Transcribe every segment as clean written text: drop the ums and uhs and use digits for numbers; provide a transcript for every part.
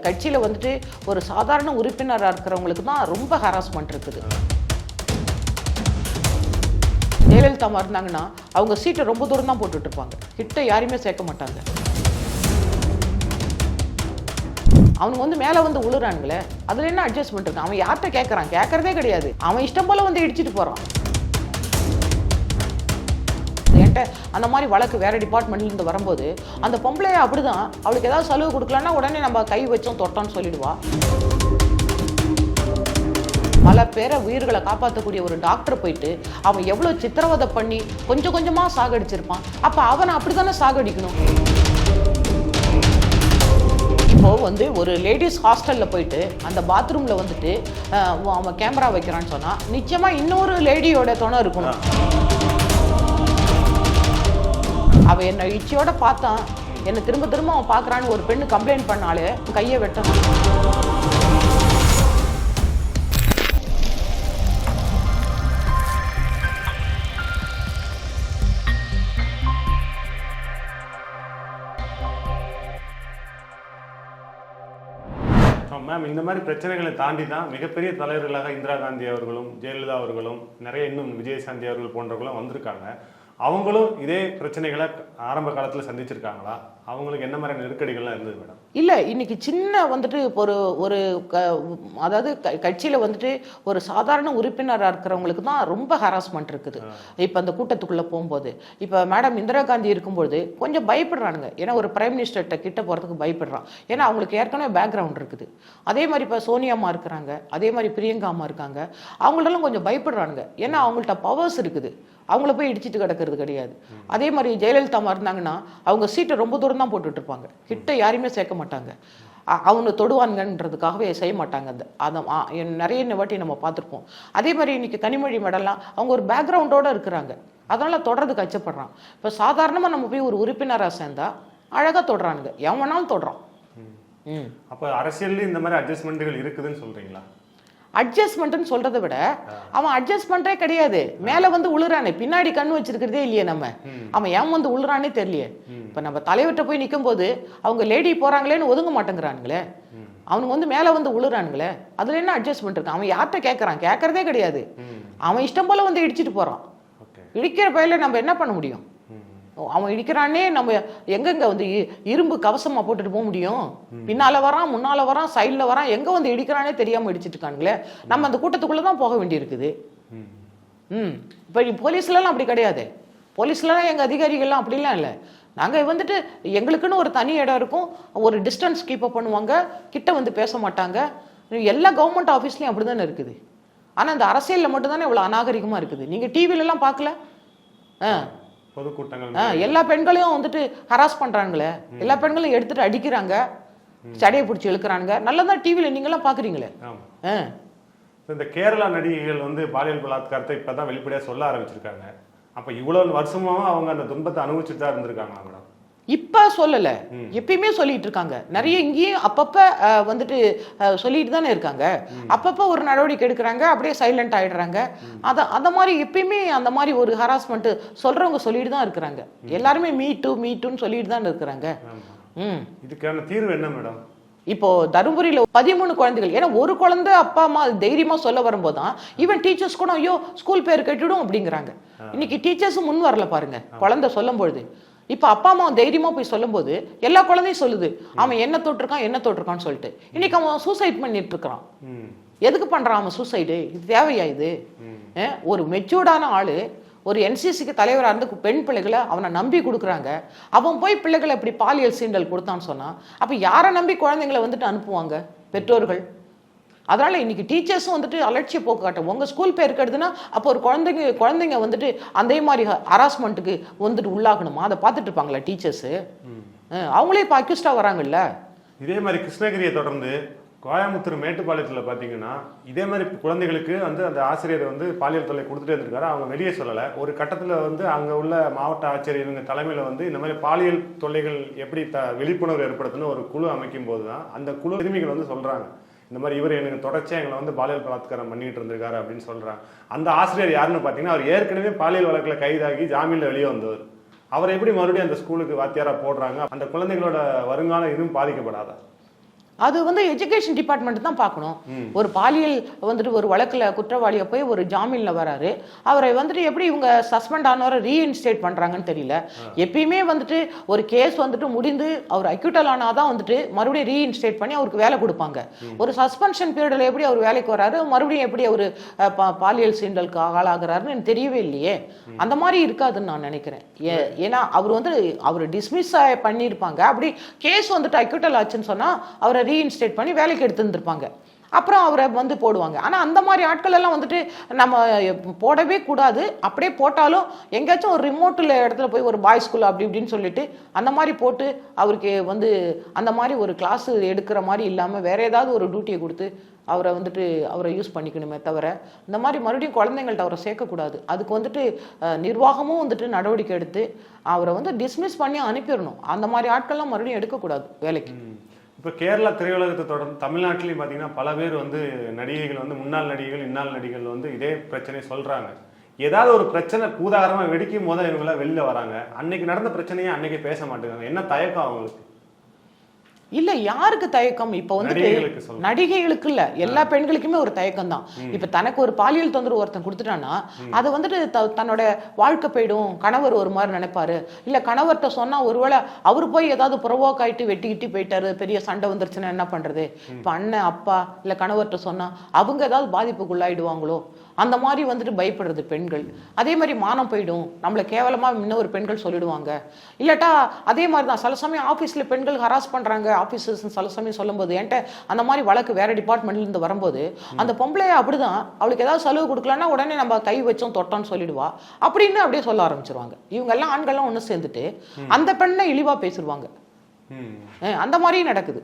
கட்சியில் வந்துட்டு ஒரு சாதாரண உறுப்பினராக இருக்கிறவங்களுக்கு தான் ரொம்ப ஹராஸ்மெண்ட் இருக்குது. ஜெயலலிதா மாதிரி இருந்தாங்கன்னா அவங்க சீட்டை ரொம்ப தூரம் தான் போட்டுட்டு இருப்பாங்க, கிட்ட யாரையுமே சேர்க்க மாட்டாங்க. அவனுக்கு வந்து மேலே வந்து உழுறானுங்களே, அதில் என்ன அட்ஜஸ்ட்மெண்ட் இருக்கு? அவன் யார்கிட்ட கேட்குறான்? கேட்கறதே கிடையாது. அவன் இஷ்டம் போல வந்து இடிச்சிட்டு போகிறான். என்கிட்ட அந்த மாதிரி வழக்கு வேறு டிபார்ட்மெண்ட்லேருந்து வரும்போது அந்த பொம்பளையை அப்படிதான், அவளுக்கு ஏதாவது சலுகை கொடுக்கலன்னா உடனே நம்ம கை வச்சோம் தொட்டோன்னு சொல்லிடுவா. பல பேரை உயிர்களை காப்பாற்றக்கூடிய ஒரு டாக்டர் போயிட்டு அவன் எவ்வளோ சித்திரவதை பண்ணி கொஞ்சம் கொஞ்சமாக சாகடிச்சிருப்பான். அப்போ அவனை அப்படி தானே சாகடிக்கணும். இப்போது வந்து ஒரு லேடிஸ் ஹாஸ்டலில் போயிட்டு அந்த பாத்ரூமில் வந்துட்டு அவன் கேமரா வைக்கிறான்னு சொன்னால் நிச்சயமாக இன்னொரு லேடியோட துணை இருக்கணும். அவன் என்னை இச்சையோட பார்த்தான், என்னை திரும்ப திரும்ப அவன் பார்க்குறான்னு ஒரு பெண்ணு கம்ப்ளைண்ட் பண்ணாலே கையை வெட்டணும். மேம், இந்த மாதிரி பிரச்சனைகளை தாண்டி தான் மிகப்பெரிய தலைவர்களாக இந்திரா காந்தி அவர்களும் ஜெயலலிதா அவர்களும் நிறைய இன்னும் விஜயசாந்தி அவர்கள் போன்றவர்களும் வந்திருக்காங்க. அவங்களும் இதே பிரச்சனைகளை ஆரம்ப காலத்தில் சந்திச்சிருக்காங்களா? அவங்களுக்கு என்ன மாதிரி நெருக்கடிகள்லாம் இருந்தது மேடம்? இல்லை, இன்னைக்கு சின்ன வந்துட்டு ஒரு அதாவது கட்சியில் வந்துட்டு ஒரு சாதாரண உறுப்பினராக இருக்கிறவங்களுக்கு தான் ரொம்ப ஹராஸ்மெண்ட் இருக்குது. இப்போ அந்த கூட்டத்துக்குள்ளே போகும்போது இப்போ மேடம் இந்திரா காந்தி இருக்கும்போது கொஞ்சம் பயப்படுறானுங்க. ஏன்னா ஒரு பிரைம் மினிஸ்டர்கிட்ட கிட்ட போகிறதுக்கு பயப்படுறான். ஏன்னா அவங்களுக்கு ஏற்கனவே பேக்ரவுண்ட் இருக்குது. அதே மாதிரி இப்போ சோனியாம்மா இருக்கிறாங்க, அதே மாதிரி பிரியங்கா அம்மா இருக்காங்க. அவங்களெல்லாம் கொஞ்சம் பயப்படுறானுங்க. ஏன்னா அவங்கள்ட்ட பவர்ஸ் இருக்குது, அவங்கள போய் இடிச்சிட்டு கிடக்கிறது கிடையாது. அதே மாதிரி ஜெயலலிதா மாதிரி இருந்தாங்கன்னா அவங்க சீட்டை ரொம்ப தூரம் தான் போட்டுட்டு இருப்பாங்க, கிட்ட யாரையுமே சேர்க்க மாட்டாங்க. அவங்க தொடுவானுங்கன்றதுக்காகவே செய்ய மாட்டாங்க. அதை நிறைய வாட்டி நம்ம பார்த்துருப்போம். அதே மாதிரி இன்னைக்கு கனிமொழி மேடம்லாம் அவங்க ஒரு பேக்ரவுண்டோடு இருக்கிறாங்க, அதனால தொடர்றதுக்கு அச்சப்படுறான். இப்போ சாதாரணமாக நம்ம போய் ஒரு உறுப்பினராக சேர்ந்தா அழகாக தொடுறானுங்க, எவன் வேணாலும் தொடுறான். அப்போ அரசியல்ல இந்த மாதிரி அட்ஜஸ்ட்மெண்ட்டுகள் இருக்குதுன்னு சொல்றீங்களா? அட்ஜஸ்ட்மெண்ட்னு சொல்றதை விட அவன் அட்ஜஸ்ட்மெண்ட்டே கிடையாது. மேலே வந்து உழுறானே, பின்னாடி கண்ணு வச்சிருக்கிறதே இல்லையே நம்ம. அவன் ஏன் வந்து உழுறானே தெரியலையே. இப்போ நம்ம தலைவர்கிட்ட போய் நிற்கும் போது அவங்க லேடி போறாங்களேன்னு ஒதுங்க மாட்டேங்கிறானுங்களே, அவனுக்கு வந்து மேலே வந்து உழுறானுங்களே, அதுல என்ன அட்ஜஸ்ட்மெண்ட் இருக்கு? அவன் யார்கிட்ட கேட்கறான்? கேட்கறதே கிடையாது. அவன் இஷ்டம் போல வந்து இடிச்சிட்டு போறான். இடிக்கிற பயில நம்ம என்ன பண்ண முடியும்? அவன் இடிக்கிறானே, நம்ம எங்கெங்க வந்து இரும்பு கவசமா போட்டுட்டு போக முடியும்? பின்னால வரான், முன்னால வரான், சைட்ல வரான், எங்க வந்து இடிக்கிறானே தெரியாம இடிச்சிட்டு இருக்கானுங்களே. நம்ம அந்த கூட்டத்துக்குள்ளதான் போக வேண்டி இருக்குது. இப்ப போலீஸ்லாம் அப்படி கிடையாது. போலீஸ்லாம் எங்க அதிகாரிகள்லாம் அப்படிலாம் இல்லை. நாங்க வந்துட்டு எங்களுக்குன்னு ஒரு தனி இடம் இருக்கும், ஒரு டிஸ்டன்ஸ் கீப் அப் பண்ணுவாங்க, கிட்ட வந்து பேச மாட்டாங்க. எல்லா கவர்மெண்ட் ஆஃபீஸ்லயும் அப்படிதானே இருக்குது. ஆனா இந்த அரசியல்ல மட்டும் தானே இவ்வளவு அநாகரிகமா இருக்குது. நீங்க டிவில எல்லாம் பார்க்கல? பொதுக்கூட்டங்கள் எல்லா பெண்களையும் வந்துட்டு ஹராஸ் பண்றாங்களே, எல்லா பெண்களையும் எடுத்துட்டு அடிக்கிறாங்க, சடையை பிடிச்சி இழுக்கிறாங்க. நல்லதான் டிவில நீங்களாம் பாக்குறீங்களே. இந்த கேரளா நடிகைகள் வந்து பாலியல் பலாத்காரத்தை இப்பதான் வெளிப்படையா சொல்ல ஆரம்பிச்சிருக்காங்க. அப்ப இவ்வளவு வருஷமாவும் அவங்க அந்த துன்பத்தை அனுபவிச்சுட்டு தான் இருந்திருக்காங்க மேடம். இப்ப சொல்லல, எப்பயுமே சொல்லிட்டு இருக்காங்க. நிறைய இங்கேயும் அப்பப்ப வந்துட்டு சொல்லிட்டு தானே இருக்காங்க. அப்பப்ப ஒரு நடவடிக்கை எடுக்கிறாங்க, அப்படியே சைலண்ட் ஆயிடுறாங்க. அந்த மாதிரி எப்பயுமே அந்த மாதிரி ஒரு ஹராஸ்மெண்ட் சொல்றவங்க சொல்லிட்டு தான் இருக்கிறாங்க. எல்லாருமே மீட்டுன்னு சொல்லிட்டு தான் இருக்கிறாங்க. இதுக்கான தீர்வு என்ன மேடம்? இப்போ தருமபுரியில 13 குழந்தைகள், ஏன்னா ஒரு குழந்தை அப்பா அம்மா தைரியமா சொல்ல வரும்போதுதான் ஈவன் டீச்சர்ஸ் கூட ஐயோ ஸ்கூல் பேர் கட்டிடும் அப்படிங்கிறாங்க. இன்னைக்கு டீச்சர்ஸும் முன் வரல பாருங்க குழந்தை சொல்லும் பொழுது. இப்ப அப்பா அம்மா தைரியமா போய் சொல்லும் போது எல்லா குழந்தையும் சொல்லுது அவன் என்ன தொட்டிருக்கான்னு சொல்லிட்டு. இன்னைக்கு அவன் சூசைட் பண்ணிட்டு இருக்கிறான். எதுக்கு பண்றான் அவன் சூசைடு? இது தேவையா இது? ஒரு மெச்சூர்டான ஆளு, ஒரு என்சிசிக்கு தலைவராக இருந்து பெண் பிள்ளைகளை அவனை நம்பி கொடுக்குறாங்க. அவன் போய் பிள்ளைகளை இப்படி பாலியல் சீண்டல் கொடுத்தான்னு சொன்னா அப்ப யாரை நம்பி குழந்தைங்களை வந்துட்டு அனுப்புவாங்க பெற்றோர்கள்? அதனால இன்னைக்கு டீச்சர்ஸும் வந்துட்டு அலட்சிய போக்கு காட்டும். உங்க ஸ்கூல் பேர் இருக்கிறதுனா அப்போ ஒரு குழந்தைங்க வந்துட்டு அதே மாதிரி ஹராஸ்மெண்ட்டுக்கு வந்துட்டு உள்ளாகணுமா? அதை பார்த்துட்டு இருப்பாங்களா டீச்சர்ஸ்? அவங்களே இப்போ அக்யூஸ்டா வராங்கல்ல. இதே மாதிரி கிருஷ்ணகிரியை தொடர்ந்து கோயம்புத்தூர் மேட்டுப்பாளையத்தில் பார்த்தீங்கன்னா இதே மாதிரி குழந்தைகளுக்கு வந்து அந்த ஆசிரியர் வந்து பாலியல் தொல்லை கொடுத்துட்டே இருந்திருக்காரு. அவங்க வெளியே சொல்லலை. ஒரு கட்டத்தில் வந்து அங்கே உள்ள மாவட்ட ஆட்சியர் இவங்க தலைமையில் வந்து இந்த மாதிரி பாலியல் தொல்லைகள் எப்படி விழிப்புணர்வு ஏற்படுத்தணும் ஒரு குழு அமைக்கும் போது தான் அந்த குழு சிறுமிகள் வந்து சொல்கிறாங்க, இந்த மாதிரி இவர் எனக்கு தொடர்ச்சியாக எங்களை வந்து பாலியல் பலாத்காரம் பண்ணிட்டு இருந்திருக்காரு அப்படின்னு சொல்கிறாங்க. அந்த ஆசிரியர் யாருன்னு பார்த்தீங்கன்னா அவர் ஏற்கனவே பாலியல் வழக்கில் கைதாகி ஜாமீனில் வெளியே வந்தவர். அவரை எப்படி மறுபடியும் அந்த ஸ்கூலுக்கு வாத்தியாராக போடுறாங்க? அந்த குழந்தைங்களோட வருங்காலம் இன்னும் பாதிக்கப்படாதா? அது வந்து எஜுகேஷன் டிபார்ட்மெண்ட் தான் பார்க்கணும். ஒரு பாலியல் வந்துட்டு ஒரு வழக்குல குற்றவாளியை போய் ஒரு ஜாமீன்ல வராரு, அவரை வந்துட்டு எப்படி இவங்க சஸ்பெண்ட் ஆனவரை ரீஇன்ஸ்டேட் பண்றாங்கன்னு தெரியல. எப்பயுமே வந்துட்டு ஒரு கேஸ் வந்துட்டு முடிந்து அவர் அக்யூட்டல் ஆனாதான் வந்துட்டு மறுபடியும் ரீஇன்ஸ்டேட் பண்ணி அவருக்கு வேலை கொடுப்பாங்க. ஒரு சஸ்பென்ஷன் பீரியட்ல எப்படி அவர் வேலைக்கு வராரு, மறுபடியும் எப்படி அவர் பாலியல் சீண்டலுக்கு ஆளாகிறாருன்னு எனக்கு தெரியவே இல்லையே. அந்த மாதிரி இருக்காதுன்னு நான் நினைக்கிறேன். ஏன்னா அவர் வந்து அவர் டிஸ்மிஸ் பண்ணியிருப்பாங்க. அப்படி கேஸ் வந்துட்டு அக்யூட்டல் ஆச்சுன்னு சொன்னா அவரை ரீஇன்ஸ்டேட் பண்ணி வேலைக்கு எடுத்துருந்துருப்பாங்க. அப்புறம் அவரை வந்து போடுவாங்க. ஆனால் அந்த மாதிரி ஆட்கள் எல்லாம் வந்துட்டு நம்ம போடவே கூடாது. அப்படியே போட்டாலும் எங்கேயாச்சும் ஒரு ரிமோட்டில் இடத்துல போய் ஒரு பாய்ஸ் ஸ்கூல் அப்படி இப்படின்னு சொல்லிட்டு அந்த மாதிரி போட்டு அவருக்கு வந்து அந்த மாதிரி ஒரு கிளாஸ் எடுக்கிற மாதிரி இல்லாமல் வேற ஏதாவது ஒரு டியூட்டியை கொடுத்து அவரை வந்துட்டு அவரை யூஸ் பண்ணிக்கணுமே தவிர இந்த மாதிரி மறுபடியும் குழந்தைங்கள்ட்ட அவரை சேர்க்கக்கூடாது. அதுக்கு வந்துட்டு நிர்வாகமும் வந்துட்டு நடவடிக்கை எடுத்து அவரை வந்து டிஸ்மிஸ் பண்ணி அனுப்பிடணும். அந்த மாதிரி ஆட்கள்லாம் மறுபடியும் எடுக்கக்கூடாது வேலைக்கு. இப்போ கேரளா திரையுலகத்தை தொடர்ந்து தமிழ்நாட்டிலையும் பார்த்தீங்கன்னா பல பேர் வந்து நடிகைகள் வந்து முன்னாள் நடிகைகள் இன்னாள் நடிகைகள் வந்து இதே பிரச்சனையை சொல்கிறாங்க. ஏதாவது ஒரு பிரச்சனை பூதாகரமாக வெடிக்கும் போது இவங்களாம் வெளில வராங்க. அன்னைக்கு நடந்த பிரச்சனையே அன்னைக்கே பேச மாட்டேங்கிறாங்க. என்ன தயக்கம் அவங்களுக்கு? இல்ல யாருக்கு தயக்கம்? இப்ப வந்துட்டு நடிகைகளுக்கு இல்ல, எல்லா பெண்களுக்குமே ஒரு தயக்கம் தான். இப்ப தனக்கு ஒரு பாலியல் தொந்தரவு ஒருத்தன் கொடுத்துட்டான்னா அதை வந்துட்டு தன்னோட வாழ்க்கை போயிடும், கணவர் ஒரு மாதிரி நினைப்பாரு, இல்ல கணவர்கிட்ட சொன்னா ஒருவேளை அவரு போய் ஏதாவது புறவோக் ஆயிட்டு வெட்டிக்கிட்டு போயிட்டாரு, பெரிய சண்டை வந்துருச்சுன்னா என்ன பண்றது? இப்ப அண்ணன் அப்பா இல்ல கணவர்கிட்ட சொன்னா அவங்க ஏதாவது பாதிப்புக்குள்ளாயிடுவாங்களோ, அந்த மாதிரி வந்துட்டு பயப்படுறது பெண்கள். அதே மாதிரி மானம் போயிடும், நம்மளை கேவலமா இன்னொரு பெண்கள் சொல்லிடுவாங்க. இல்லாட்டா அதே மாதிரி தான் சில சமயம் ஆஃபீஸ்ல பெண்கள் ஹராஸ் பண்றாங்க ஆஃபீஸர்ஸ் சில சமயம் சொல்லும்போது என்கிட்ட அந்த மாதிரி வழக்கு வேற டிபார்ட்மெண்ட்ல இருந்து வரும்போது அந்த பொம்பளைய அப்படிதான் அவளுக்கு ஏதாவது செலவு கொடுக்கலன்னா உடனே நம்ம கை வச்சோம் தொட்டோம்னு சொல்லிடுவா அப்படின்னு அப்படியே சொல்ல ஆரம்பிச்சிருவாங்க. இவங்க எல்லாம் ஆண்கள்லாம் ஒன்று சேர்ந்துட்டு அந்த பெண்ணை இழிவா பேசிடுவாங்க. அந்த மாதிரியும் நடக்குது.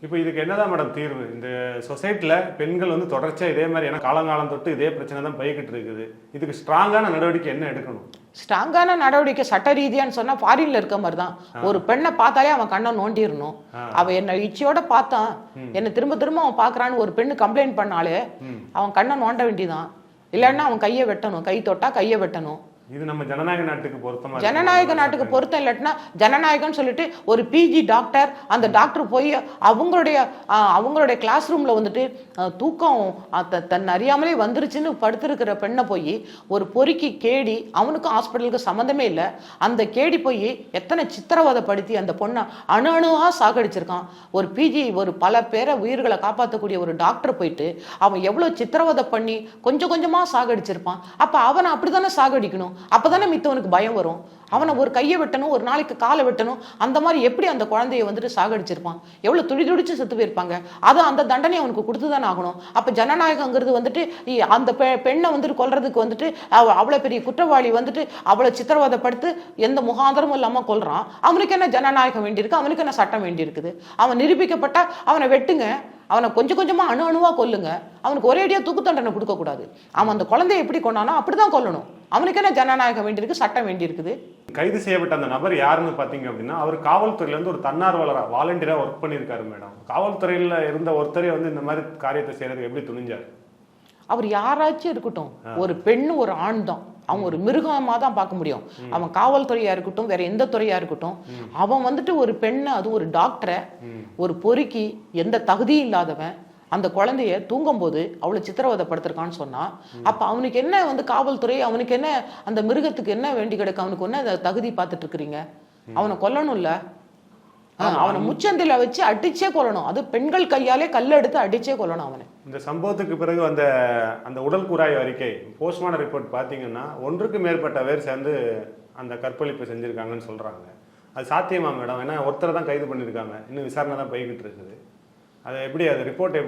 இப்போ இதுக்கு என்னதான் மேடம் தீர்வு? இந்த சொசைட்டியில் பெண்கள் வந்து தொடர்ச்சியாக இதே மாதிரி ஏன்னா காலங்காலம் தொட்டு இதே பிரச்சனை தான் போய்கிட்டு இருக்குது. இதுக்கு ஸ்ட்ராங்கான நடவடிக்கை என்ன எடுக்கணும்? ஸ்ட்ராங்கான நடவடிக்கை சட்ட ரீதியான்னு சொன்னா ஃபாரின்ல இருக்க மாதிரி தான். ஒரு பெண்ணை பார்த்தாலே அவன் கண்ணை நோண்டிடணும். அவன் என்ன இச்சையோட பார்த்தான், என்ன திரும்ப திரும்ப அவன் பார்க்கறான்னு ஒரு பெண்ணு கம்ப்ளைண்ட் பண்ணாலே அவன் கண்ணை நோண்ட வேண்டியதான். இல்லைன்னா அவன் கையை வெட்டணும், கை தொட்டா கையை வெட்டணும். இது நம்ம ஜனநாயக நாட்டுக்கு பொருத்தமா? ஜனநாயக நாட்டுக்கு பொருத்தம் இல்லாட்டினா ஜனநாயகம்னு சொல்லிட்டு ஒரு பிஜி டாக்டர் அந்த டாக்டர் போய் அவங்களுடைய கிளாஸ் ரூம்ல வந்துட்டு தூக்கம் தன் அறியாமலே வந்துருச்சுன்னு படுத்திருக்கிற பெண்ணை போய் ஒரு பொறுக்கி கேடி, அவனுக்கும் ஹாஸ்பிட்டலுக்கு சம்மந்தமே இல்லை, அந்த கேடி போய் எத்தனை சித்திரவதைப்படுத்தி அந்த பொண்ணை அணு அணுவா சாகடிச்சிருக்கான். ஒரு பிஜி ஒரு பல பேரை உயிர்களை காப்பாற்றக்கூடிய ஒரு டாக்டர் போயிட்டு அவன் எவ்வளவு சித்திரவதை பண்ணி கொஞ்சம் கொஞ்சமா சாகடிச்சிருப்பான். அப்ப அவனை அப்படித்தானே சாகடிக்கணும். அப்பதானே மித்தவனுக்கு பயம் வரும். அவனை ஒரு கையை வெட்டணும், ஒரு நாளைக்கு காலை வெட்டணும், அந்த மாதிரி எப்படி அந்த குழந்தைய வந்துட்டு சாகடிச்சிருப்பான்? எவ்வளவு துடிதுடிச்சு செத்து போயிருப்பாங்க. அது அந்த தண்டனை அவனுக்கு கொடுத்துதான் ஆகணும். அப்ப ஜனநாயகங்கிறது வந்துட்டு அந்த பெண்ணை வந்துட்டு கொல்றதுக்கு வந்துட்டு அவ்வளவு பெரிய குற்றவாளி வந்துட்டு அவ்வளவு சித்திரவதைப்படுத்து எந்த முகாந்திரமும் இல்லாம கொல்றான். அவனுக்கு என்ன ஜனநாயகம் வேண்டியிருக்கு? அவனுக்கு என்ன சட்டம் வேண்டியிருக்குது? அவன் நிரூபிக்கப்பட்டா அவனை வெட்டுங்க, அவனை கொஞ்சம் கொஞ்சமா அணு அணுவா கொல்லுங்க. அவனுக்கு ஒரேடியா தூக்கு தண்டனை கொடுக்க கூடாது. அவன் அந்த குழந்தைய எப்படி கொண்டானோ அப்படிதான் கொல்லணும். அவனுக்கு என்ன ஜனநாயகம் வேண்டியிருக்கு, சட்டம் வேண்டியிருக்குது. கைது செய்யப்பட்ட அந்த நபர் யாருன்னு பாத்தீங்க அப்படின்னா அவர் காவல்துறையில இருந்து ஒரு தன்னார்வலரா வாலண்டியரா ஒர்க் பண்ணியிருக்காரு மேடம். காவல்துறையில இருந்த ஒருத்தரே வந்து இந்த மாதிரி காரியத்தை செய்யறதுக்கு எப்படி துணிஞ்சாரு? அவர் யாராச்சும் இருக்கட்டும், ஒரு பெண்ணு ஒரு ஆண் தான், அவன் ஒரு மிருகமா தான் பார்க்க முடியும். அவன் காவல்துறையா இருக்கட்டும் வேற எந்த துறையா இருக்கட்டும், அவன் வந்துட்டு ஒரு பெண்ணை, அது ஒரு டாக்டரை ஒரு பொறுக்கி எந்த தகுதியும் இல்லாதவன் அந்த குழந்தைய தூங்கும் போது அவ்வளவு சித்திரவதைப்படுத்திருக்கான்னு சொன்னா அப்ப அவனுக்கு என்ன வந்து காவல்துறை, அவனுக்கு என்ன அந்த மிருகத்துக்கு என்ன வேண்டி கிடக்கு? அவனுக்கு என்ன தகுதி பார்த்துட்டு இருக்கிறீங்க? அவனை கொல்லணும்ல, அவனை முச்சந்தில வச்சு அடிச்சே கொல்லணும். அது பெண்கள் கையாலே கல்ல எடுத்து அடிச்சே கொல்லணும் அவனை. இந்த சம்பவத்துக்கு பிறகு அந்த உடல் கூராய்வு அறிக்கை போஸ்ட்மார்டம் ரிப்போர்ட் பார்த்தீங்கன்னா 1க்கு மேற்பட்ட பேர் சேர்ந்து அந்த கற்பழிப்பு செஞ்சிருக்காங்கன்னு சொல்றாங்க. அது சாத்தியமா மேடம்? ஏன்னா ஒருத்தரை தான் கைது பண்ணியிருக்காங்க, இன்னும் விசாரணை தான் போய்கிட்டு இருக்குது. அது எப்படி, அது ரிப்போர்ட்டை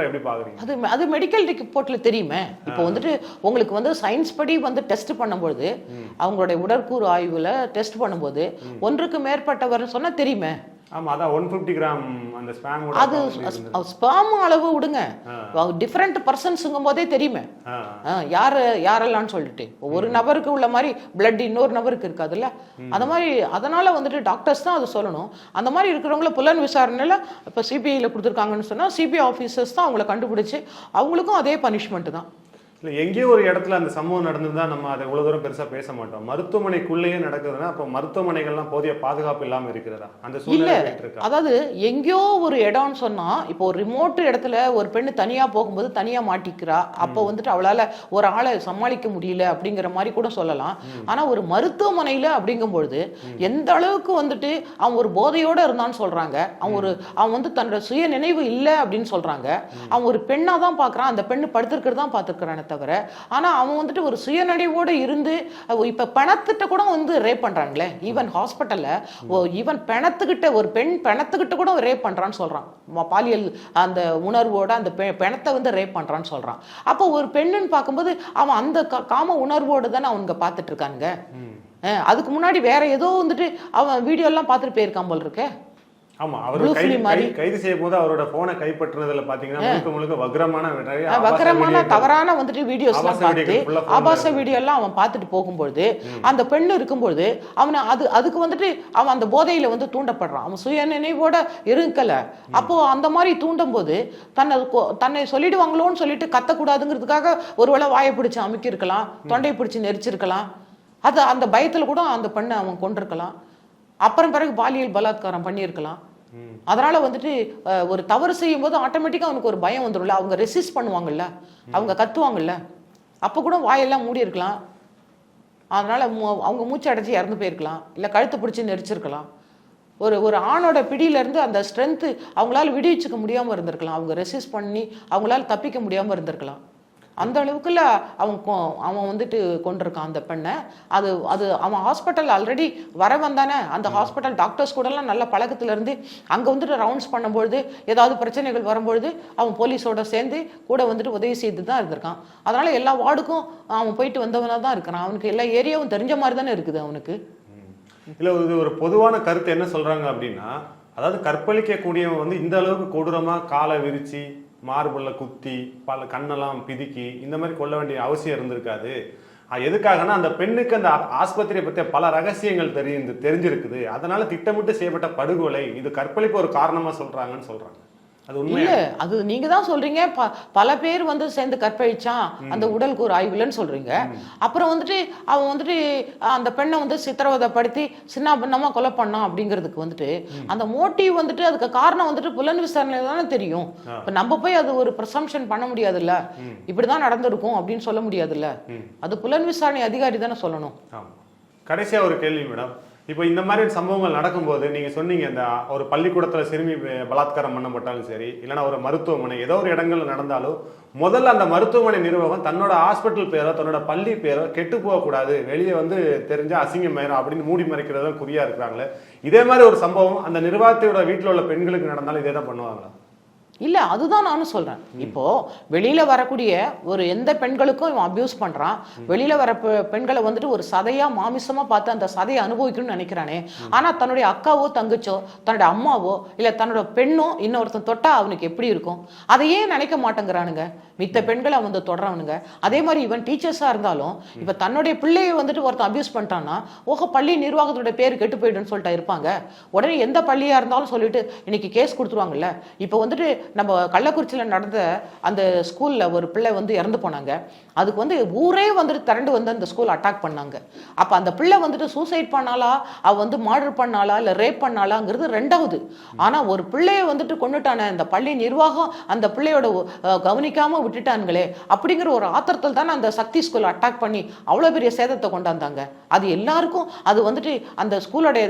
எப்படி பாக்குறீங்க? அது மெடிக்கல் ரிப்போர்ட்ல தெரியுமே. இப்போ வந்துட்டு உங்களுக்கு வந்து சயின்ஸ் படி வந்து டெஸ்ட் பண்ணும்போது அவங்களுடைய உடற்கூறு ஆய்வுல டெஸ்ட் பண்ணும்போது 1க்கு மேற்பட்டவர் சொன்னா தெரியுமே. ஆமா, அதான் 150 கிராம் அந்த ஸ்பேம். அது ஸ்பேம் அளவு விடுங்க, டிஃபரெண்ட் பர்சன்ஸுங்கும் போதே தெரியுமே யாரெல்லாம் சொல்லிட்டு. ஒரு நபருக்கு உள்ள மாதிரி பிளட் இன்னொரு நபருக்கு இருக்காதுல்ல. அந்த மாதிரி அதனால வந்துட்டு டாக்டர்ஸ் தான் அதை சொல்லணும். அந்த மாதிரி இருக்கிறவங்கள புலன் விசாரணையில இப்போ சிபிஐல கொடுத்துருக்காங்கன்னு சொன்னா சிபிஐ ஆஃபீஸர்ஸ் தான் அவங்கள கண்டுபிடிச்சு அவங்களுக்கும் அதே பனிஷ்மெண்ட் தான். இல்லை எங்கேயோ ஒரு இடத்துல அந்த சம்பவம் நடந்திருந்தா நம்ம அதை இவ்வளோ தூரம் பெருசாக பேச மாட்டோம். மருத்துவமனைக்குள்ளேயே நடக்குதுன்னா அப்போ மருத்துவமனைகள்லாம் போதிய பாதுகாப்பு இல்லாமல் இருக்கிறதா அந்த சூழ்நிலை இருக்கா? அதாவது எங்கேயோ ஒரு இடம்னு சொன்னா, இப்போ ஒரு ரிமோட் இடத்துல ஒரு பெண்ணு தனியா போகும்போது தனியா மாட்டிக்கிறா, அப்போ வந்துட்டு அவளால ஒரு ஆளை சமாளிக்க முடியல அப்படிங்கிற மாதிரி கூட சொல்லலாம். ஆனா ஒரு மருத்துவமனையில அப்படிங்கும்பொழுது எந்த அளவுக்கு வந்துட்டு அவன் ஒரு போதையோட இருந்தான்னு சொல்றாங்க. அவன் வந்து தன்னோட சுய நினைவு இல்லை அப்படின்னு சொல்றாங்க. அவன் ஒரு பெண்ணா தான் பாக்குறான், அந்த பெண்ணு படுத்திருக்கிறது தான் பார்த்துருக்கிறானே தவிர, ஆனா அவன் வந்துட்டு ஒரு சுயநினைவோட இருந்து இப்ப பணத்திட்ட கூட வந்து ரேப் பண்றாங்களே, ஈவன் ஹாஸ்பிட்டல்ல ஈவன் பெணத்துக்கிட்ட ஒரு பெண் பெணத்துக்கிட்ட கூட ரேப் பண்றான்னு சொல்றான். பாலியல் அந்த உணர்வோட அந்த பெணத்தை வந்து ரேப் பண்றான்னு சொல்றான். அப்போ ஒரு பெண்ணுன்னு பார்க்கும்போது அவன் அந்த காம உணர்வோடு தானே அவங்க பார்த்துட்டு இருக்காங்க. அதுக்கு முன்னாடி வேற ஏதோ வந்துட்டு அவன் வீடியோ எல்லாம் பார்த்துட்டு போயிருக்கான் போல் இருக்கு. ஆமா, அவர் கைது செய்யும் போது அவரோட போனை கைப்பற்றுறதுல பாத்தீங்கன்னா முழுக்க வக்ரமான தவறான வந்துட்டு வீடியோஸ் எல்லாம் பார்த்து ஆபாச வீடியோ எல்லாம் அவன் பார்த்துட்டு போகும்பொழுது அந்த பெண்ணு இருக்கும்பொழுது அவனை அதுக்கு வந்துட்டு அவன் அந்த போதையில வந்து தூண்டப்படுறான். அவன் சுய நினைவோட இருக்கல. அப்போ அந்த மாதிரி தூண்டும் போது தன்னை சொல்லிடுவாங்களோன்னு சொல்லிட்டு கத்தக்கூடாதுங்கிறதுக்காக ஒருவேளை வாயை பிடிச்சு அமுக்கியிருக்கலாம், தொண்டையை பிடிச்சு நெரிச்சிருக்கலாம். அது அந்த பயத்துல கூட அந்த பெண்ணை அவன் கொண்டிருக்கலாம். அப்புறம் பிறகு பாலியல் பலாத்காரம் பண்ணியிருக்கலாம். அதனால வந்துட்டு ஒரு தவறு செய்யும் போது ஆட்டோமேட்டிக்கா அவனுக்கு ஒரு பயம் வந்துடும்ல, அவங்க ரெசிஸ்ட் பண்ணுவாங்கல்ல, அவங்க கத்துவாங்கல்ல, அப்ப கூட வாயெல்லாம் மூடி இருக்கலாம். அதனால அவங்க மூச்சு அடைச்சி இறந்து போயிருக்கலாம், இல்ல கழுத்து பிடிச்சி நெரிச்சிருக்கலாம். ஒரு ஆணோட பிடியில இருந்து அந்த ஸ்ட்ரென்த் அவங்களால விடுவிச்சுக்க முடியாம இருந்திருக்கலாம், அவங்க ரெசிஸ்ட் பண்ணி அவங்களால தப்பிக்க முடியாம இருந்திருக்கலாம். அந்த அளவுக்குள்ள அவன் வந்துட்டு கொண்டிருக்கான் அந்த பெண்ணை. அது அவன் ஹாஸ்பிட்டல் ஆல்ரெடி வர வந்தானே, அந்த ஹாஸ்பிட்டல் டாக்டர்ஸ் கூட எல்லாம் நல்ல பழக்கத்துல இருந்து அங்க வந்துட்டு ரவுண்ட்ஸ் பண்ணும்பொழுது ஏதாவது பிரச்சனைகள் வரும்பொழுது அவன் போலீஸோட சேர்ந்து கூட வந்துட்டு உதவி செய்து தான் இருந்திருக்கான். அதனால எல்லா வார்டுக்கும் அவன் போயிட்டு வந்தவனா தான் இருக்கிறான். அவனுக்கு எல்லா ஏரியாவும் தெரிஞ்ச மாதிரி தானே இருக்குது அவனுக்கு. இல்ல, இது ஒரு பொதுவான கருத்து என்ன சொல்றாங்க அப்படின்னா, அதாவது கற்பழிக்கக்கூடியவன் வந்து இந்த அளவுக்கு கொடூரமா காலை விரிச்சு மார்புள்ள குத்தி பல கண்ணெல்லாம் பிதுக்கி இந்த மாதிரி கொல்ல வேண்டிய அவசியம் இருந்திருக்காது. எதுக்காகனா அந்த பெண்ணுக்கு அந்த ஆஸ்பத்திரியை பற்றிய பல ரகசியங்கள் தெரிஞ்சிருக்குது, அதனால திட்டமிட்டு செய்யப்பட்ட படுகொலை, இது கற்பழிப்பு ஒரு காரணமா சொல்றாங்கன்னு சொல்றாங்க. அது இல்ல, அது நீங்க தான் சொல்றீங்க பல பேர் வந்து சேர்ந்து கற்பழிச்சான் அந்த உடல் கூறு ஆய்வுலன்னு சொல்றீங்க. அப்புறம் வந்துட்டு அவன் வந்துட்டு அந்த பெண்ணை வந்து சித்திரவதைப்படுத்தி சின்ன பின்னமா கொலை பண்ணான் அப்படிங்கிறதுக்கு வந்துட்டு அந்த மோட்டிவ் வந்துட்டு அதுக்கு காரணம் வந்துட்டு புலன் விசாரணையில தானே தெரியும். இப்ப நம்ம போய் அது ஒரு ப்ரிசம்ப்ஷன் பண்ண முடியாதுல்ல, இப்படிதான் நடந்திருக்கும் அப்படின்னு சொல்ல முடியாதுல்ல, அது புலன் விசாரணை அதிகாரி தானே சொல்லணும். கடைசியா ஒரு கேள்வி மேடம், இப்போ இந்த மாதிரி சம்பவங்கள் நடக்கும்போது நீங்க சொன்னீங்க, இந்த ஒரு பள்ளிக்கூடத்துல சிறுமி பலாத்காரம் பண்ணப்பட்டாலும் சரி, இல்லைன்னா ஒரு மருத்துவமனை ஏதோ ஒரு இடங்கள்ல நடந்தாலும் முதல்ல அந்த மருத்துவமனை நிர்வாகம் தன்னோட ஹாஸ்பிட்டல் பேரோ தன்னோட பள்ளி பேரோ கெட்டு போகக்கூடாது, வெளியே வந்து தெரிஞ்சா அசிங்கமாயிரும் அப்படின்னு மூடி மறைக்கிறதா குறியா இருக்கிறாங்களே. இதே மாதிரி ஒரு சம்பவம் அந்த நிர்வாகத்தோட வீட்டில் உள்ள பெண்களுக்கு நடந்தாலும் இதே தான் பண்ணுவாங்களா? இல்ல, அதுதான் நானும் சொல்றேன். இப்போ வெளியில வரக்கூடிய ஒரு எந்த பெண்களுக்கும் இவன் அபியூஸ் பண்றான். வெளியில வர பெண்களை வந்துட்டு ஒரு சதையா மாமிசமா பார்த்து அந்த சதையை அனுபவிக்கணும்னு நினைக்கிறானே. ஆனா தன்னுடைய அக்காவோ தங்கச்சோ தன்னோட அம்மாவோ இல்ல தன்னோட பெண்ணோ இன்னொருத்தன் தொட்டா அவனுக்கு எப்படி இருக்கும், அதையே நினைக்க மாட்டேங்கிறானுங்க மித்த பெண்களை அவன் வந்து தொடரவனுங்க. அதே மாதிரி இவன் டீச்சர்ஸா இருந்தாலும் இப்ப தன்னுடைய பிள்ளையை வந்துட்டு ஒருத்தன் அபியூஸ் பண்ணிட்டான்னா ஓஹோ பள்ளி நிர்வாகத்தோட பேர் கெட்டு போயிடுன்னு சொல்லிட்டு இருப்பாங்க. உடனே எந்த பள்ளியா இருந்தாலும் சொல்லிட்டு இன்னைக்கு கேஸ் கொடுத்துருவாங்கல்ல. இப்ப வந்துட்டு நம்ம கள்ளக்குறிச்சியில் நடந்த அந்த ஸ்கூல்ல ஒரு பிள்ளை வந்து இறந்து போனாங்க. அதுக்கு வந்து ஊரே வந்துட்டு திரண்டு வந்து அந்த ஸ்கூல் அட்டாக் பண்ணாங்க. அப்ப அந்த பிள்ளை வந்துட்டு சூசைட் பண்ணாலா, அவ வந்து மர்டர் பண்ணாலா இல்ல ரேப் பண்ணாலாங்கிறது ரெண்டாவது. ஆனா ஒரு பிள்ளையை வந்துட்டு கொண்டுட்டான அந்த பள்ளி நிர்வாகம் அந்த பிள்ளையோட கவனிக்காம விட்டுட்டானுங்களே அப்படிங்கிற ஒரு ஆத்திரத்தில் தானே அந்த சக்தி ஸ்கூல் அட்டாக் பண்ணி அவ்வளவு பெரிய சேதத்தை கொண்டாந்தாங்க. அது எல்லாருக்கும் அது வந்துட்டு அந்த ஸ்கூலோடைய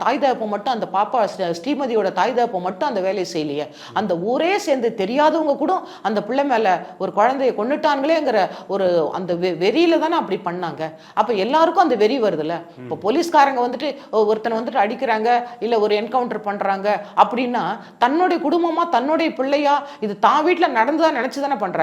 தாய் தகப்ப மட்டும், அந்த பாப்பா ஸ்ரீமதியோட தாய் தகப்ப மட்டும் அந்த வேலையை செய்யலையே, அந்த ஊரே சேர்ந்து தெரியாதவங்க கூட அந்த பிள்ளை மேல ஒரு குழந்தைய கொண்டுட்டாங்களேங்கிற ஒரு அந்த வெறியில தானே அப்படி பண்ணாங்க. அப்ப எல்லாருக்கும் அந்த வெறி வருதுல்ல. இப்ப போலீஸ்காரங்க வந்துட்டு ஒருத்தனை வந்துட்டு அடிக்கிறாங்க இல்ல ஒரு என்கவுண்டர் பண்றாங்க அப்படின்னா தன்னுடைய குடும்பமா தன்னுடைய பிள்ளையா இது தான் வீட்டுல நடந்துதான் நினைச்சுதானே பண்றாங்க.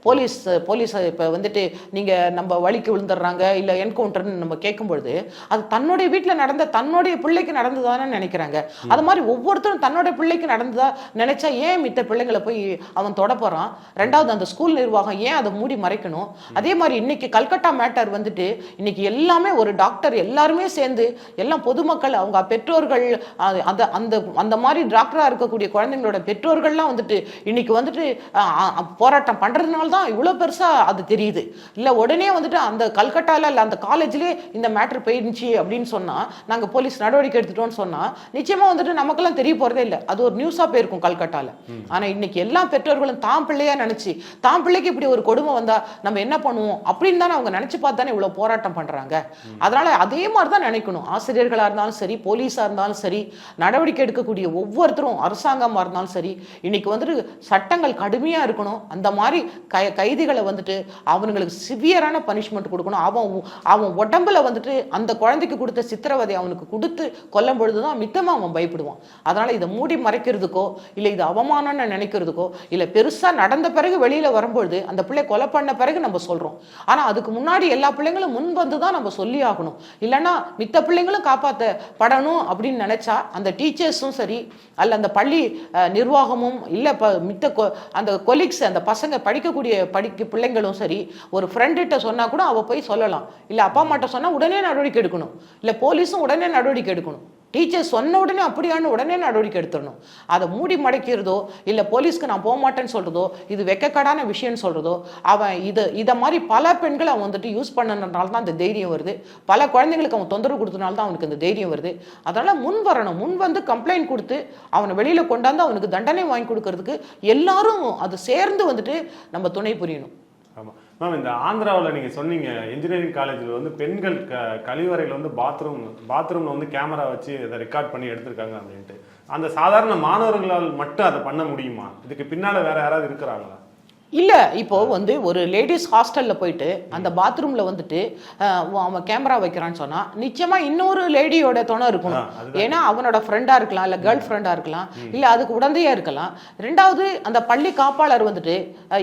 போலீஸ் இப்ப வந்துட்டு நீங்க நம்ம வழிக்கு விழுந்துடுறாங்க இல்ல என்கவுண்டர்னு நம்ம கேட்கும்பொழுது அது தன்னுடைய வீட்டுல நடந்த தன்னுடைய பிள்ளைக்கு நடந்துதானே நினைக்கிறாங்க. அது மாதிரி ஒவ்வொருத்தரும் தன்னுடைய பிள்ளைக்கு நடந்ததா நினைச்சா ஏன் மித்த பிள்ளைங்களை போய் அவன் தொட போறான். ரெண்டாவது அந்த ஸ்கூல் நிர்வாகம் ஏன் அதை மூடி மறைக்கணும்? அதே மாதிரி இன்னைக்கு கல்கட்டா மேட்டர் வந்துட்டு இன்னைக்கு எல்லாமே ஒரு டாக்டர் எல்லாருமே சேர்ந்து எல்லாம் பொதுமக்கள் அவங்க பெற்றோர்கள் அந்த அந்த அந்த மாதிரி டாக்டரா இருக்கக்கூடிய குழந்தைங்களோட பெற்றோர்கள்லாம் வந்துட்டு இன்னைக்கு வந்துட்டு போராட்டம் பண்றதுனால தான் இவ்வளவு பெருசா அது தெரியுது. இல்ல உடனே வந்துட்டு அந்த கல்கட்டால இல்ல அந்த காலேஜ்லயே இந்த மேட்டர் போயிருந்துச்சு அப்படின்னு சொன்னா நாங்க போலீஸ் நடவடிக்கை எடுத்துட்டோம்னு சொன்னா நிச்சயமா வந்துட்டு நமக்கெல்லாம் தெரிய போறதே இல்லை. அது ஒரு நியூஸா போயிருக்கும் கல்கட்டால. ஆனா இன்னைக்கு எல்லா பெற்றோர்களும் தாம் பிள்ளையா நினைச்சு தாம் பிள்ளைக்கு இப்படி ஒரு கொடுமை வந்தா நம்ம என்ன பண்ணுவோம் அப்படின்னு தானே அவங்க நினைச்சு பார்த்து தானே இவ்வளவு போராட்டம் பண்றாங்க. அதனால அதே மாதிரி தான் நினைக்கணும். ஆசிரியர்களா இருந்தாலும் சரி, போலீஸா இருந்தாலும் சரி, நடவடிக்கை எடுக்கக்கூடிய ஒவ்வொருத்தரும் அரசாங்கமா இருந்தாலும் சரி, இன்னைக்கு வந்துட்டு சட்டங்கள் கடுமையா இருக்கணும். அந்த மாதிரி கைதிகளை வந்துட்டு அவனுங்களுக்கு சிவியரான பனிஷ்மெண்ட் கொடுக்கணும். அவன் உடம்புல வந்துட்டு அந்த குழந்தைக்கு கொடுத்த சித்திரவதை அவனுக்கு கொடுத்து கொல்லும் பொழுதுதான் மித்தமா அவன் பயப்படுவான். அதனால இதை மூடி மறைக்கிறதுக்கோ இல்ல இது அவமானம்னு நினைக்கிறதுக்கோ இல்ல பெருசா நடந்த பிறகு வெளியில வரும்பொழுது அந்த பிள்ளை கொலை பண்ண பிறகு நம்ம சொல்றோம். ஆனா அதுக்கு முன்னாடி எல்லா பிள்ளைங்களும் முன் வந்து தான் நம்ம சொல்லி ஆகணும். இல்லைன்னா மித்த பிள்ளைங்களும் காப்பாற்றப்படணும் அப்படின்னு நினைச்சா அந்த டீச்சர்ஸும் சரி அல்ல அந்த பள்ளி நிர்வாகமும் இல்ல மித்த அந்த கொலீக்ஸ் அந்த பசங்க படிக்க பிள்ளைங்களும் சரி ஒரு ஃப்ரெண்ட்ட சொன்னா கூட அவ போய் சொல்லலாம். இல்ல அப்பா அம்மாட்ட சொன்னா உடனே நடவடிக்கை எடுக்கணும். இல்ல போலீஸும் உடனே நடவடிக்கை எடுக்கணும். டீச்சர் சொன்ன உடனே அப்படியான உடனே நடவடிக்கை எடுத்துடணும். அதை மூடி மடைக்கிறதோ இல்ல போலீஸ்க்கு நான் போக மாட்டேன்னு சொல்றதோ இது வெக்கக்கடான விஷயம்னு சொல்றதோ அவன் இதை மாதிரி பல பெண்களை அவன் வந்துட்டு யூஸ் பண்ணனால தான் அந்த தைரியம் வருது. பல குழந்தைங்களுக்கு அவன் தொந்தரவு கொடுத்தனால தான் அவனுக்கு அந்த தைரியம் வருது. அதனால முன் வரணும். முன் வந்து கம்ப்ளைண்ட் கொடுத்து அவனை வெளியில கொண்டாந்து அவனுக்கு தண்டனை வாங்கி கொடுக்கறதுக்கு எல்லாரும் அது சேர்ந்து வந்துட்டு நம்ம துணை புரியணும். ஆமா மேம், இந்த ஆந்திராவில் நீங்கள் சொன்னீங்க இன்ஜினியரிங் காலேஜில் வந்து பெண்கள் கழிவறையில் வந்து பாத்ரூமில் வந்து கேமரா வச்சு அதை ரெக்கார்ட் பண்ணி எடுத்திருக்காங்க அப்படின்ட்டு. அந்த சாதாரண மாணவர்களால் மட்டும் அதை பண்ண முடியுமா? இதுக்கு பின்னால் வேற யாராவது இருக்கிறாங்களா? இல்ல இப்போ வந்து ஒரு லேடிஸ் ஹாஸ்டல்ல போயிட்டு அந்த பாத்ரூம்ல வந்துட்டு அவன் கேமரா வைக்கிறான்னு சொன்னா நிச்சயமா இன்னொரு லேடியோட துணை இருக்கணும். ஏன்னா அவனோட ஃப்ரெண்டா இருக்கலாம் இல்ல கேர்ள் ஃப்ரெண்டா இருக்கலாம் இல்ல அதுக்கு உடந்தையா இருக்கலாம். ரெண்டாவது அந்த பள்ளி காப்பாளர் வந்துட்டு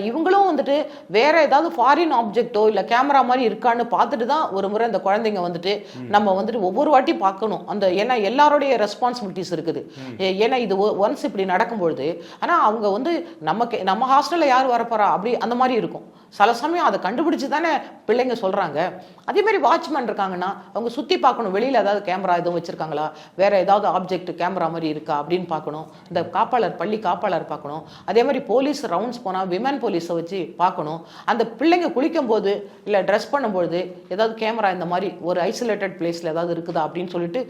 இவங்களும் வந்துட்டு வேற ஏதாவது ஃபாரின் ஆப்ஜெக்டோ இல்ல கேமரா மாதிரி இருக்கான்னு பார்த்துட்டு தான் ஒரு முறை அந்த குழந்தைங்க வந்துட்டு நம்ம வந்துட்டு ஒவ்வொரு வாட்டி பார்க்கணும். அந்த ஏன்னா எல்லாருடைய ரெஸ்பான்சிபிலிட்டிஸ் இருக்குது. ஏன்னா இது ஒன்ஸ் இப்படி நடக்கும்பொழுது ஆனா அவங்க வந்து நம்ம ஹாஸ்டல்ல யார் வர அப்படி அந்த மாதிரி இருக்கும். சில சமயம் அதை கண்டுபிடிச்சு தானே பிள்ளைங்க சொல்றாங்க. அதே மாதிரி வாட்ச்மேன் இருக்காங்கன்னா அவங்க சுத்தி பார்க்கணும். வெளியில ஏதாவது கேமரா எதுவும் வச்சிருக்காங்களா, வேற ஏதாவது ஆப்ஜெக்ட் கேமரா மாதிரி இருக்கா அப்படின்னு பார்க்கணும். இந்த பள்ளி காப்பாளர் பார்க்கணும். அதே மாதிரி போலீஸ் ரவுண்ட்ஸ் போனா விமன் போலீஸை வச்சு பார்க்கணும். அந்த பிள்ளைங்க குளிக்கும் போது இல்ல ட்ரெஸ் பண்ணும்போது ஏதாவது கேமரா இந்த மாதிரி ஒரு ஐசோலேட்டட் பிளேஸ்ல ஏதாவது இருக்குதா அப்படின்னு சொல்லிட்டு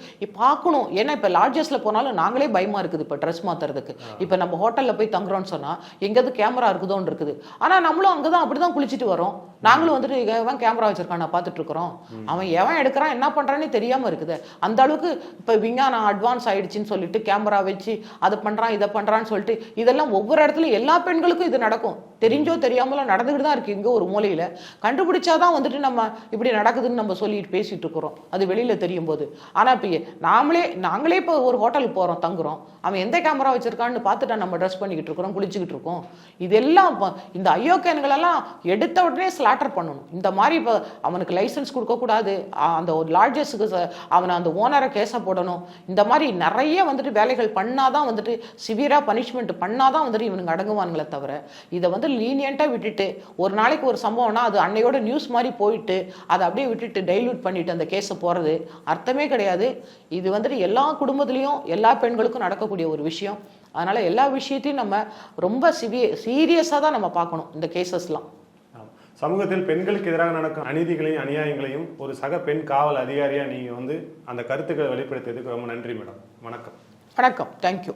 பார்க்கணும். ஏன்னா இப்ப லாட்ஜஸ்ல போனாலும் நாங்களே பயமா இருக்குது இப்ப ட்ரெஸ் மாத்துறதுக்கு. இப்ப நம்ம ஹோட்டல்ல போய் தங்குறோம்னு சொன்னா எங்கேயாவது கேமரா இருக்குதோன்னு இருக்குது. ஆனா நம்மளும் அங்கதான் அப்படிதான் குளிச்சுட்டு வரோம். நாங்களும் வந்துட்டு எவன் கேமரா வச்சிருக்கான் பார்த்துட்டு இருக்கிறோம். அவன் எவன் எடுக்கிறான் என்ன பண்றான்னு தெரியாம இருக்குது. அந்த அளவுக்கு இப்ப விஞ்ஞானம் அட்வான்ஸ் ஆயிடுச்சுன்னு சொல்லிட்டு கேமரா வச்சு அதை பண்றான் இதை பண்றான்னு சொல்லிட்டு இதெல்லாம் ஒவ்வொரு இடத்துலயும் எல்லா பெண்களுக்கும் இது நடக்கும். தெரிஞ்சோ தெரியாமலோ நடந்துகிட்டு தான் இருக்கு. இங்க ஒரு மூலையில கண்டுபிடிச்சாதான் வந்துட்டு நம்ம இப்படி நடக்குதுன்னு நம்ம சொல்லிட்டு பேசிட்டு இருக்கிறோம். அது வெளியில தெரியும் போது. ஆனா இப்ப நாங்களே இப்போ ஒரு ஹோட்டலுக்கு போறோம், தங்குறோம். அவன் எந்த கேமரா வச்சிருக்கான்னு பார்த்துட்டா நம்ம ட்ரெஸ் பண்ணிக்கிட்டு இருக்கிறோம், குளிச்சுக்கிட்டு இருக்கோம். இதெல்லாம் இந்த அயோக்கியன்களெல்லாம் எடுத்த உடனே ஸ்லாட்டர் பண்ணணும். இந்த மாதிரி இப்போ அவனுக்கு லைசன்ஸ் கொடுக்கக்கூடாது, அந்த ஒரு லாட்ஜஸுக்கு அவனை அந்த ஓனரை கேஸை போடணும். இந்த மாதிரி நிறைய வந்துட்டு வேலைகள் பண்ணாதான் வந்துட்டு சிவியரா பனிஷ்மெண்ட் பண்ணாதான் வந்துட்டு இவனுங்க அடங்குவானுங்களே தவிர இதை வந்து லீனியண்டா விட்டுட்டு ஒரு நாளைக்கு ஒரு சம்பவம்னா அது அன்னையோட நியூஸ் மாதிரி போயிட்டு அதை அப்படியே விட்டுட்டு டைல்யூட் பண்ணிட்டு அந்த கேஸை போறது அர்த்தமே கிடையாது. இது வந்துட்டு எல்லா குடும்பத்திலையும் எல்லா பெண்களுக்கும் நடக்கக்கூடிய ஒரு விஷயம். அதனால எல்லா விஷயத்தையும் நம்ம ரொம்ப சீரியஸா தான் நம்ம பார்க்கணும் இந்த கேசஸ்லாம். சமூகத்தில் பெண்களுக்கு எதிராக நடக்கும் அநீதிகளையும் அநியாயங்களையும் ஒரு சக பெண் காவல் அதிகாரியா நீங்க வந்து அந்த கருத்துக்களை வெளிப்படுத்தியதுக்கு ரொம்ப நன்றி மேடம். வணக்கம். வணக்கம். தேங்க்யூ.